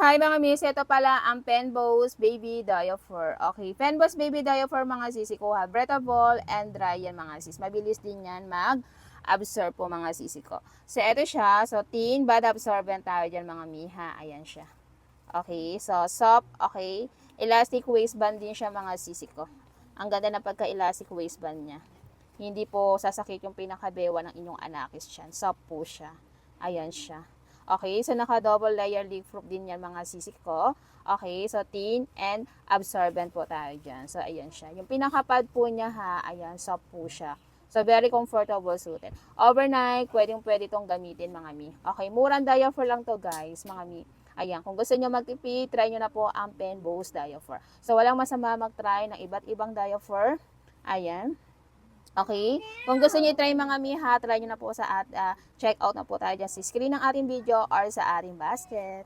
Hi mga miss, ito pala ang Penboss Baby Diaper. Okay, Penboss Baby Diaper mga sis, kuha breathable and dry yan mga sis. Mabilis din yan mag-absorb po mga sisi ko. So ito siya, so thin bad absorbent tayo dyan mga miha. Ayan siya. Okay, so soft, okay. Elastic waistband din siya mga sisi ko. Ang ganda ng pagka-elastic waistband niya. Hindi po sasakit yung pinakabewa ng inyong anakis dyan. Soft po siya. Ayan siya. Okay, so naka-double layer leak-proof din yan mga sisik ko. Okay, so thin and absorbent po tayo dyan. So, ayan siya. Yung pinaka-pad po niya ha, ayan, soft po siya. So, very comfortable suited. Overnight, pwedeng-pwede itong gamitin mga mi. Okay, murang diaper lang to guys, mga mi. Ayan, kung gusto nyo magtipid, try nyo na po ang Penboss diaper. So, walang masama mag-try ng iba't ibang diaper. Ayan. Okay? Kung gusto niyo i-try mga miha, try niyo na po check out na po tayo dyan sa screen ng ating video or sa ating basket.